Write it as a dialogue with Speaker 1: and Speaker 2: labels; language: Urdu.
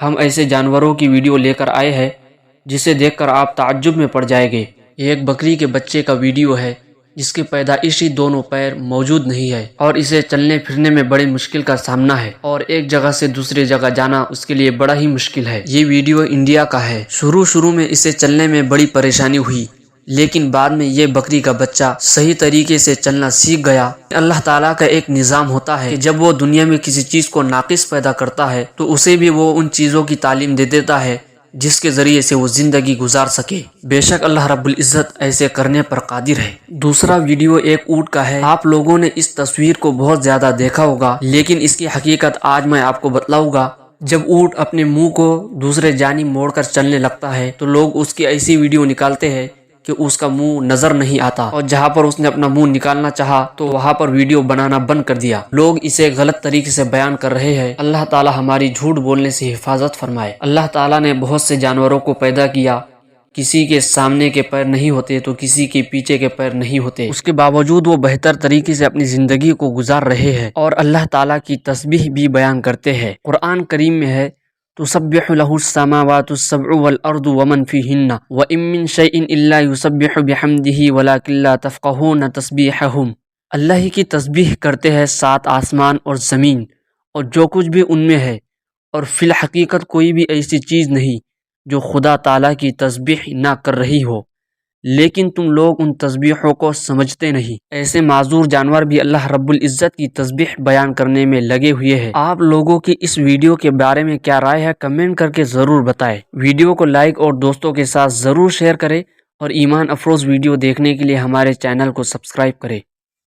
Speaker 1: ہم ایسے جانوروں کی ویڈیو لے کر آئے ہیں جسے دیکھ کر آپ تعجب میں پڑ جائیں گے۔ یہ ایک بکری کے بچے کا ویڈیو ہے جس کے پیدائشی دونوں پیر موجود نہیں ہے اور اسے چلنے پھرنے میں بڑی مشکل کا سامنا ہے اور ایک جگہ سے دوسری جگہ جانا اس کے لیے بڑا ہی مشکل ہے۔ یہ ویڈیو انڈیا کا ہے۔ شروع میں اسے چلنے میں بڑی پریشانی ہوئی، لیکن بعد میں یہ بکری کا بچہ صحیح طریقے سے چلنا سیکھ گیا۔ اللہ تعالیٰ کا ایک نظام ہوتا ہے کہ جب وہ دنیا میں کسی چیز کو ناقص پیدا کرتا ہے تو اسے بھی وہ ان چیزوں کی تعلیم دے دیتا ہے جس کے ذریعے سے وہ زندگی گزار سکے۔ بے شک اللہ رب العزت ایسے کرنے پر قادر ہے۔ دوسرا ویڈیو ایک اونٹ کا ہے۔ آپ لوگوں نے اس تصویر کو بہت زیادہ دیکھا ہوگا، لیکن اس کی حقیقت آج میں آپ کو بتلاؤں گا۔ جب اونٹ اپنے منہ کو دوسرے جانب موڑ کر چلنے لگتا ہے تو لوگ اس کی ایسی ویڈیو نکالتے ہیں کہ اس کا منہ نظر نہیں آتا، اور جہاں پر اس نے اپنا منہ نکالنا چاہا تو وہاں پر ویڈیو بنانا بند کر دیا۔ لوگ اسے غلط طریقے سے بیان کر رہے ہیں۔ اللہ تعالی ہماری جھوٹ بولنے سے حفاظت فرمائے۔ اللہ تعالی نے بہت سے جانوروں کو پیدا کیا، کسی کے سامنے کے پیر نہیں ہوتے تو کسی کے پیچھے کے پیر نہیں ہوتے، اس کے باوجود وہ بہتر طریقے سے اپنی زندگی کو گزار رہے ہیں اور اللہ تعالی کی تسبیح بھی بیان کرتے ہیں۔ قرآن کریم میں ہے تسبح له السماوات السبع والارض ومن فيهن وان من شيء الا يسبح بحمده ولكن لا تفقهون تسبيحهم۔ اللہ کی تسبیح کرتے ہیں 7 آسمان اور زمین اور جو کچھ بھی ان میں ہے، اور فی الحقیقت کوئی بھی ایسی چیز نہیں جو خدا تعالیٰ کی تسبیح نہ کر رہی ہو، لیکن تم لوگ ان تسبیحوں کو سمجھتے نہیں۔ ایسے معذور جانور بھی اللہ رب العزت کی تسبیح بیان کرنے میں لگے ہوئے ہیں۔ آپ لوگوں کی اس ویڈیو کے بارے میں کیا رائے ہے کمنٹ کر کے ضرور بتائیں۔ ویڈیو کو لائک اور دوستوں کے ساتھ ضرور شیئر کریں اور ایمان افروز ویڈیو دیکھنے کے لیے ہمارے چینل کو سبسکرائب کریں۔